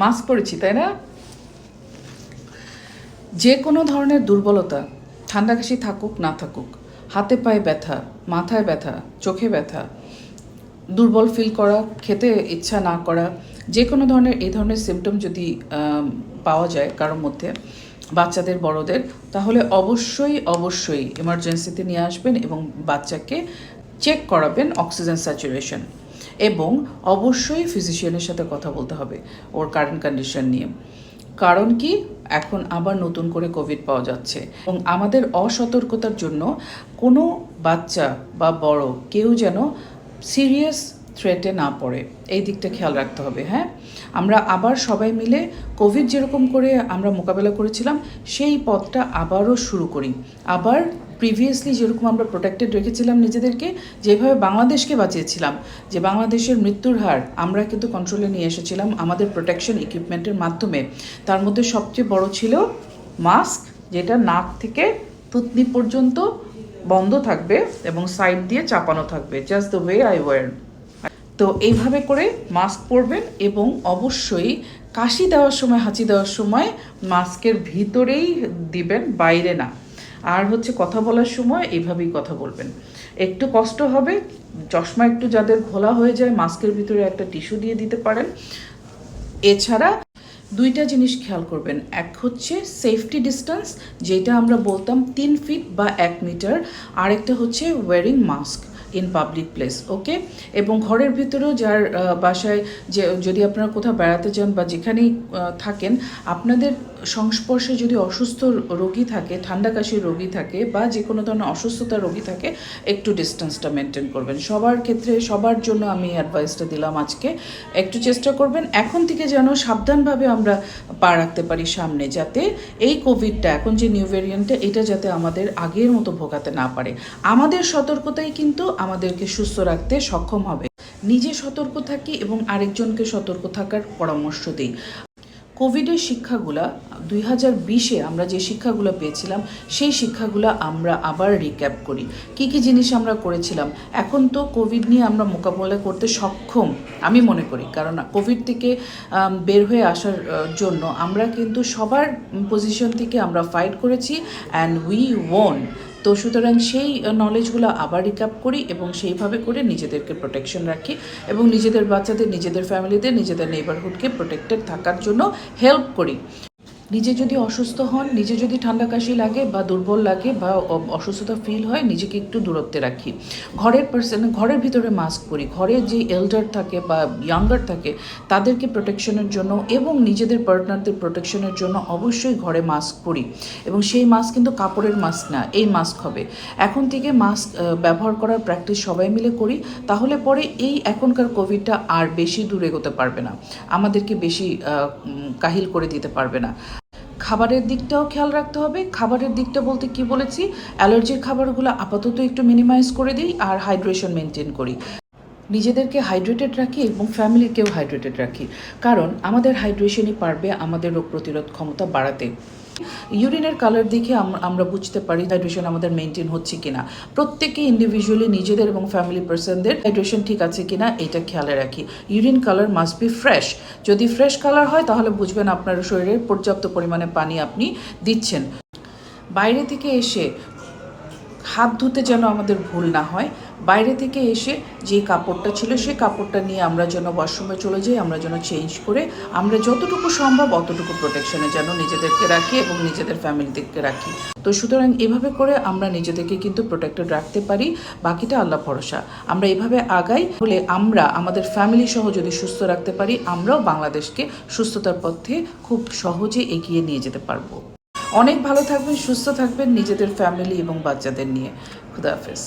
Mask পরেছি, তাই না? যে কোনো ধরনের দুর্বলতা, ঠান্ডা কাশি থাকুক না থাকুক, হাতে পায়ে ব্যথা, মাথায় ব্যথা, চোখে ব্যথা, দুর্বল ফিল করা, খেতে ইচ্ছা না করা, যে কোনো ধরনের এই ধরনের সিমটম যদি পাওয়া যায় কারোর মধ্যে, বাচ্চাদের বড়দের, তাহলে অবশ্যই অবশ্যই এমার্জেন্সিতে নিয়ে আসবেন এবং বাচ্চাকে চেক করাবেন অক্সিজেন স্যাচুরেশন, এবং অবশ্যই ফিজিশিয়ানের সাথে কথা বলতে হবে ওর কারেন্ট কন্ডিশন নিয়ে। কারণ কি, এখন আবার নতুন করে কোভিড পাওয়া যাচ্ছে এবং আমাদের অসতর্কতার জন্য কোনো বাচ্চা বা বড় কেউ যেন সিরিয়াস থ্রেটে না পড়ে, এই দিকটা খেয়াল রাখতে হবে। হ্যাঁ, আমরা আবার সবাই মিলে কোভিড যেরকম করে আমরা মোকাবেলা করেছিলাম সেই পথটা আবারও শুরু করি। আবার প্রিভিয়াসলি যেরকম আমরা প্রোটেক্টেড রেখেছিলাম নিজেদেরকে, যেভাবে বাংলাদেশকে বাঁচিয়েছিলাম, যে বাংলাদেশের মৃত্যুর হার আমরা কিন্তু কন্ট্রোলে নিয়ে এসেছিলাম আমাদের প্রোটেকশন ইকুইপমেন্টের মাধ্যমে। তার মধ্যে সবচেয়ে বড় ছিল মাস্ক, যেটা নাক থেকে থুতনি পর্যন্ত বন্ধ থাকবে এবং সাইড দিয়ে চাপানো থাকবে, just the way I were. তো এইভাবে করে মাস্ক পরবেন এবং অবশ্যই কাশি দেওয়ার সময়, হাঁচি দেওয়ার সময় মাস্কের ভিতরেই দিবেন, বাইরে না। আর হচ্ছে কথা বলার সময় এইভাবেই কথা বলবেন। একটু কষ্ট হবে, চশমা একটু যাদের ঘোলা হয়ে যায় মাস্কের ভিতরে একটা টিস্যু দিয়ে দিতে পারেন। এছাড়া দুইটা জিনিস খেয়াল করবেন, এক হচ্ছে সেফটি ডিস্টেন্স, যেটা আমরা বলতাম 3 ফিট বা 1 মিটার, আরেকটা হচ্ছে wearing mask in public place. Okay, এবং ঘরের ভিতরেও যার বাসায় যে যদি আপনারা কোথাও বেড়াতে যান বা যেখানেই থাকেন, আপনাদের সংস্পর্শে যদি অসুস্থ রোগী থাকে, ঠান্ডা কাশির রোগী থাকে বা যে কোনো ধরনের অসুস্থতার রোগী থাকে, একটু ডিস্টেন্সটা মেনটেন করবেন। সবার ক্ষেত্রে, সবার জন্য আমি অ্যাডভাইসটা দিলাম আজকে। একটু চেষ্টা করবেন এখন থেকে যেন সাবধানভাবে আমরা পা রাখতে পারি সামনে, যাতে এই কোভিডটা, এখন যে নিউ ভ্যারিয়েন্টটা, এটা যাতে আমাদের আগের মতো ভোগাতে না পারে। আমাদের সতর্কতাই কিন্তু আমাদেরকে সুস্থ রাখতে সক্ষম হবে। নিজে সতর্ক থাকি এবং আরেকজনকে সতর্ক থাকার পরামর্শ দিই। কোভিডের শিক্ষাগুলা 2020-এ আমরা যে শিক্ষাগুলো পেয়েছিলাম, সেই শিক্ষাগুলো আমরা আবার রিক্যাপ করি। কি কি জিনিস আমরা করেছিলাম, এখন তো কোভিড নিয়ে আমরা মোকাবিলা করতে সক্ষম আমি মনে করি। কারণ কোভিড থেকে বের হয়ে আসার জন্য আমরা কিন্তু সবার পজিশন থেকে আমরা ফাইট করেছি, অ্যান্ড উই ওন। তো সুতরাং সেই নলেজগুলো আবার রিক্যাপ করি এবং সেইভাবে করে নিজেদেরকে প্রোটেকশন রাখি এবং নিজেদের বাচ্চাদের, নিজেদের ফ্যামিলিদের, নিজেদের নেইবারহুডকে প্রোটেক্টেড থাকার জন্য হেল্প করি। নিজে যদি অসুস্থ হন, নিজে যদি ঠান্ডা কাশি লাগে বা দুর্বল লাগে বা অসুস্থতা ফিল হয়, নিজেকে একটু দূরত্বে রাখি। ঘরের ভিতরে মাস্ক পরি। ঘরে যে এল্ডার থাকে বা ইয়াঙ্গার থাকে তাদেরকে প্রোটেকশনের জন্য এবং নিজেদের পার্টনারদের প্রোটেকশনের জন্য অবশ্যই ঘরে মাস্ক পরি। এবং সেই মাস্ক কিন্তু কাপড়ের মাস্ক না, এই মাস্ক হবে। এখন থেকে মাস্ক ব্যবহার করার প্র্যাকটিস সবাই মিলে করি, তাহলে পরে এই এখনকার কোভিডটা আর বেশি দূরে এগোতে পারবে না, আমাদেরকে বেশি কাহিল করে দিতে পারবে না। খাবারের দিকটাও খেয়াল রাখতে হবে। খাবারের দিকটা বলতে কি বলেছি, অ্যালার্জির খাবারগুলো আপাতত একটু মিনিমাইজ করে দিই আর হাইড্রেশন মেনটেন করি। নিজেদেরকে হাইড্রেটেড রাখি এবং ফ্যামিলিকেও হাইড্রেটেড রাখি, কারণ আমাদের হাইড্রেশনই পারবে আমাদের রোগ প্রতিরোধ ক্ষমতা বাড়াতে। ইউরিনের কালার দেখে আমরা বুঝতে পারি হাইড্রেশন আমাদের মেনটেন হচ্ছে কিনা। প্রত্যেকে ইন্ডিভিজুয়ালি নিজেদের এবং ফ্যামিলি পার্সনদের হাইড্রেশন ঠিক আছে কিনা এটা খেয়ালে রাখি। Urine colour must be fresh. যদি ফ্রেশ কালার হয় তাহলে বুঝবেন আপনার শরীরে পর্যাপ্ত পরিমাণে পানি আপনি দিচ্ছেন। বাইরে থেকে এসে হাত ধুতে যেন আমাদের ভুল না হয়। বাইরে থেকে এসে যে কাপড়টা ছিল সেই কাপড়টা নিয়ে আমরা যেন ওয়াশরুমে চলে যাই, আমরা যেন চেঞ্জ করে আমরা যতটুকু সম্ভব অতটুকু প্রোটেকশনে যেন নিজেদেরকে রাখি এবং নিজেদের ফ্যামিলিদেরকে রাখি। তো সুতরাং এভাবে করে আমরা নিজেদেরকে কিন্তু প্রোটেক্টেড রাখতে পারি, বাকিটা আল্লাহ ভরসা। আমরা এভাবে আগাই, হলে আমরা আমাদের ফ্যামিলি সহ যদি সুস্থ রাখতে পারি, আমরাও বাংলাদেশকে সুস্থতার পথে খুব সহজে এগিয়ে নিয়ে যেতে পারবো। অনেক ভালো থাকবেন, সুস্থ থাকবেন নিজেদের ফ্যামিলি এবং বাচ্চাদের নিয়ে। খুদা হাফেজ।